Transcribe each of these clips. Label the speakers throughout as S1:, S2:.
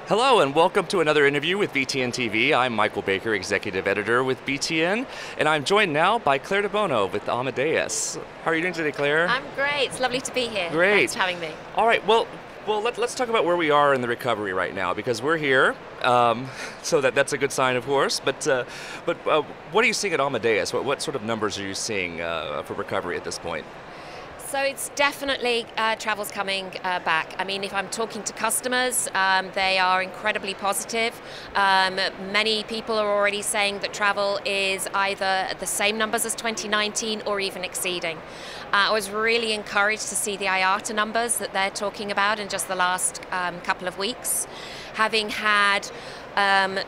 S1: Hello and welcome to another interview with BTN TV. I'm Michael Baker, Executive Editor with BTN, and I'm joined now by Clare de Bono with Amadeus. How are you doing today, Clare?
S2: I'm great. It's lovely to be here.
S1: Great.
S2: Thanks for having me.
S1: All right, well let's talk about where we are in the recovery right now, because we're here, so that's a good sign, of course, but what are you seeing at Amadeus? What sort of numbers are you seeing for recovery at this point?
S2: So it's definitely travel's coming back. I mean, if I'm talking to customers, they are incredibly positive. Many people are already saying that travel is either at the same numbers as 2019 or even exceeding. I was really encouraged to see the IATA numbers that they're talking about in just the last couple of weeks. Having had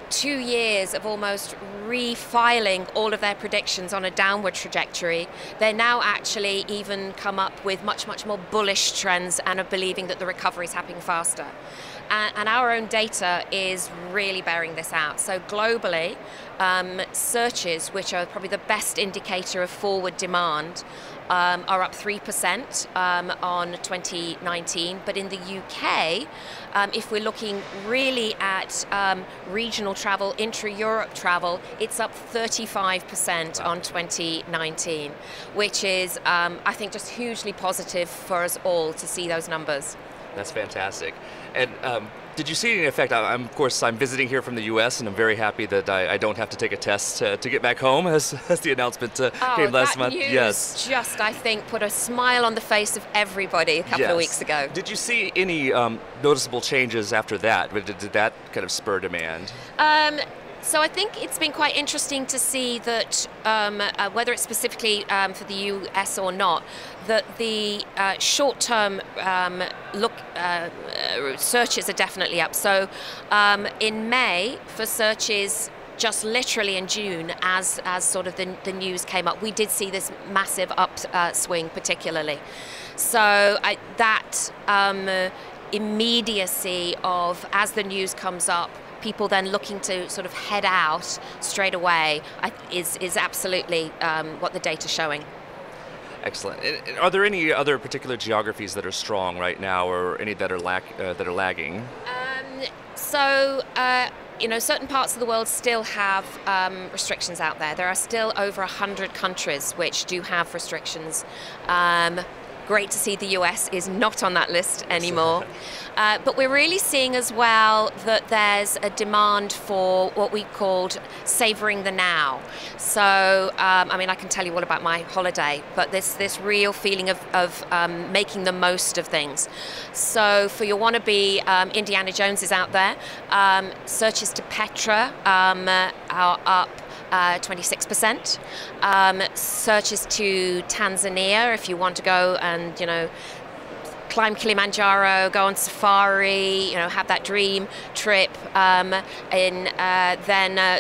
S2: 2 years of almost refiling all of their predictions on a downward trajectory, they're now actually even come up with much more bullish trends and are believing that the recovery is happening faster. And our own data is really bearing this out. So globally, searches, which are probably the best indicator of forward demand, are up 3% on 2019. But in the UK, if we're looking really at regional travel, intra-Europe travel, it's up 35% on 2019, which is, I think, just hugely positive for us all to see those numbers.
S1: That's fantastic. And did you see any effect? Of course, I'm visiting here from the U.S., and I'm very happy that I don't have to take a test to get back home, as the announcement came last month.
S2: News
S1: yes.
S2: Just, I think, put a smile on the face of everybody a couple of weeks ago.
S1: Did you see any noticeable changes after that? Did that kind of spur demand?
S2: So I think it's been quite interesting to see that, whether it's specifically for the US or not, that the short-term searches are definitely up. So in May, for searches, just literally in June, as sort of the news came up, we did see this massive upswing particularly. So that immediacy of, as the news comes up, people then looking to sort of head out straight away is absolutely what the data's showing.
S1: Excellent. Are there any other particular geographies that are strong right now, or any that are lagging?
S2: Certain parts of the world still have restrictions out there. There are still over 100 countries which do have restrictions. Great to see the US is not on that list anymore. But we're really seeing as well that there's a demand for what we called savoring the now. So, I mean, I can tell you all about my holiday, but this real feeling of making the most of things. So for your wannabe Indiana Jones is out there. Searches to Petra are up 26%. Searches to Tanzania, if you want to go and, climb Kilimanjaro, go on safari, have that dream trip, then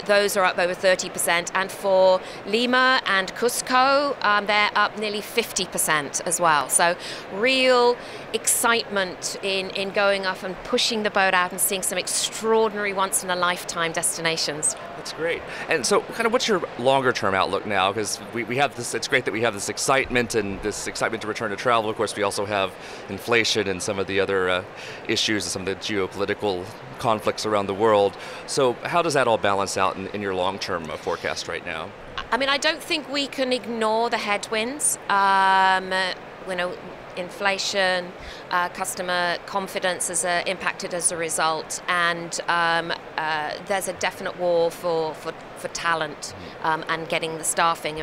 S2: those are up over 30%. And for Lima and Cusco, they're up nearly 50% as well. So real excitement in going off and pushing the boat out and seeing some extraordinary once-in-a-lifetime destinations.
S1: That's great. And so kind of what's your longer-term outlook now? Because we have this, it's great that we have this excitement and this excitement to return to travel. Of course, we also have inflation and some of the other issues and some of the geopolitical conflicts around the world. So how does that all balance out in your long-term forecast right now?
S2: I mean, I don't think we can ignore the headwinds. Inflation, customer confidence is impacted as a result, and there's a definite war for talent and getting the staffing.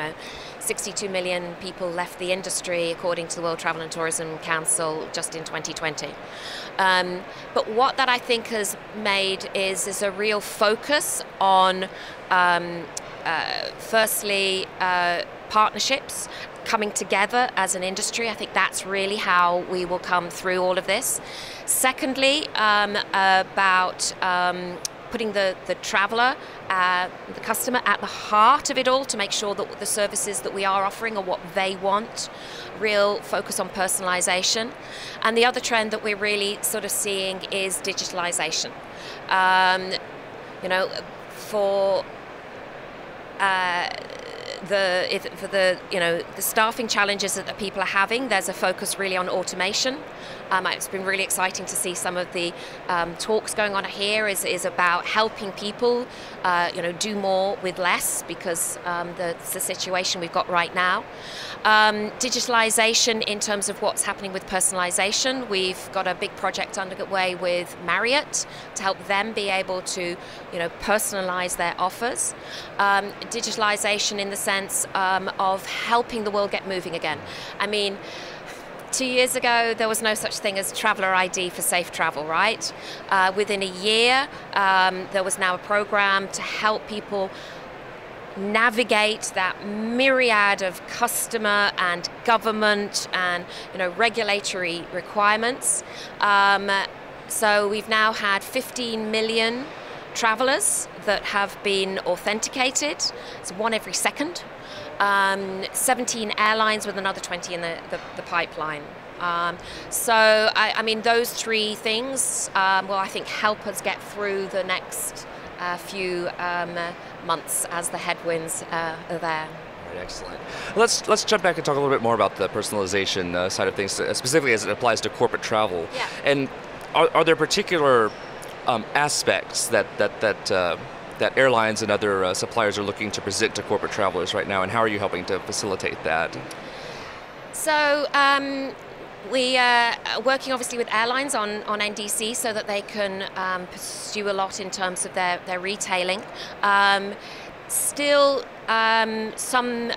S2: 62 million people left the industry, according to the World Travel and Tourism Council, just in 2020. But what that I think has made is a real focus on, firstly, partnerships, coming together as an industry. I think that's really how we will come through all of this. Secondly, about putting the traveller, the customer at the heart of it all, to make sure that the services that we are offering are what they want. Real focus on personalization. And the other trend that we're really sort of seeing is digitalization. For for the the staffing challenges that the people are having, there's a focus really on automation. It's been really exciting to see some of the talks going on here is about helping people do more with less, because that's the situation we've got right now. Digitalization in terms of what's happening with personalization. We've got a big project underway with Marriott to help them be able to personalize their offers. Digitalization in the sense of helping the world get moving again. I mean, 2 years ago, there was no such thing as traveller ID for safe travel, right? Within a year, there was now a program to help people navigate that myriad of customer and government and regulatory requirements. So we've now had 15 million travellers that have been authenticated. It's one every second. 17 airlines with another 20 in the pipeline. So I mean, those three things will, I think, help us get through the next few months as the headwinds are there.
S1: Right, excellent. Let's jump back and talk a little bit more about the personalization side of things, specifically as it applies to corporate travel.
S2: Yeah.
S1: And are there particular aspects that airlines and other suppliers are looking to present to corporate travelers right now, and how are you helping to facilitate that?
S2: So we are working obviously with airlines on NDC so that they can pursue a lot in terms of their retailing. Still some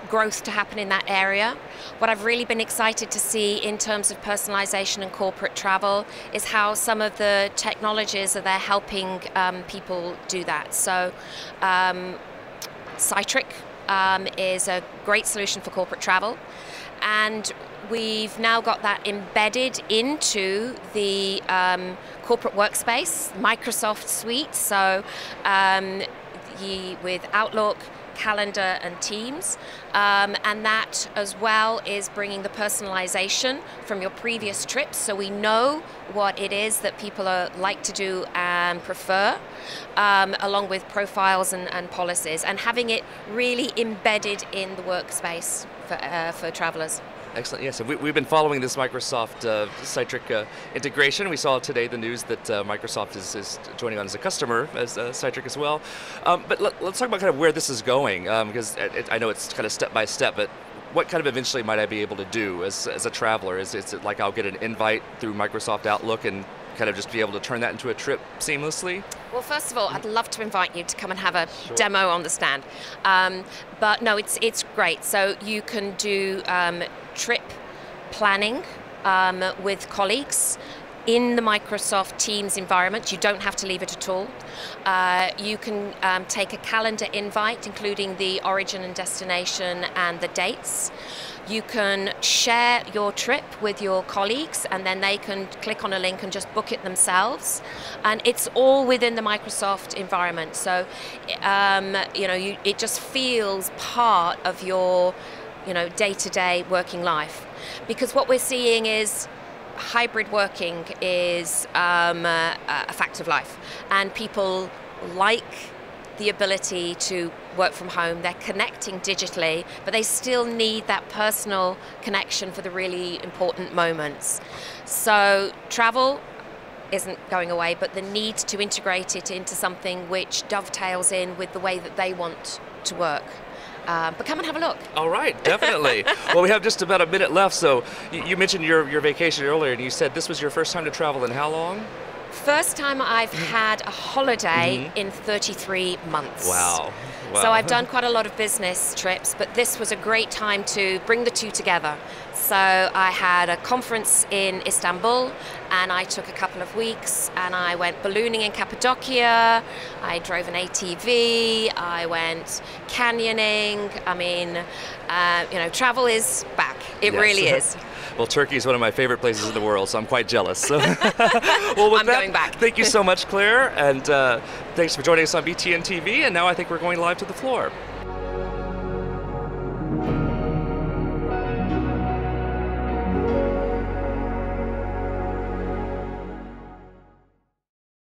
S2: growth to happen in that area. What I've really been excited to see in terms of personalization and corporate travel is how some of the technologies are there helping people do that. So Citric is a great solution for corporate travel, and we've now got that embedded into the corporate workspace, Microsoft suite. So with Outlook, Calendar and Teams, and that as well is bringing the personalization from your previous trips, so we know what it is that people like to do and prefer, along with profiles and policies, and having it really embedded in the workspace for travelers.
S1: Excellent. Yes, we've been following this Microsoft Citric integration. We saw today the news that Microsoft is joining on as a customer as Citric as well. But let's talk about kind of where this is going, because I know it's kind of step by step, but what kind of eventually might I be able to do as a traveler? Is it like I'll get an invite through Microsoft Outlook and kind of just be able to turn that into a trip seamlessly?
S2: Well, first of all, I'd love to invite you to come and have a demo on the stand. But no, it's great. So you can do trip planning with colleagues in the Microsoft Teams environment. You don't have to leave it at all. You can take a calendar invite, including the origin and destination and the dates. You can share your trip with your colleagues, and then they can click on a link and just book it themselves. And it's all within the Microsoft environment. So, it just feels part of your, day-to-day working life. Because what we're seeing is hybrid working is a fact of life, and people like the ability to work from home. They're connecting digitally, but they still need that personal connection for the really important moments. So travel isn't going away, but the need to integrate it into something which dovetails in with the way that they want to work. But come and have a look. All
S1: right, definitely. Well, we have just about a minute left, so you mentioned your vacation earlier, and you said this was your first time to travel in how long?
S2: First time I've had a holiday in 33 months.
S1: Wow.
S2: So I've done quite a lot of business trips, but this was a great time to bring the two together. So I had a conference in Istanbul, and I took a couple of weeks, and I went ballooning in Cappadocia, I drove an ATV, I went canyoning. I mean, travel is back. It really is.
S1: Well, Turkey is one of my favorite places in the world, so I'm quite jealous. So. Well, with
S2: I'm going back.
S1: Thank you so much, Claire, and thanks for joining us on BTN TV, and now I think we're going live to the floor.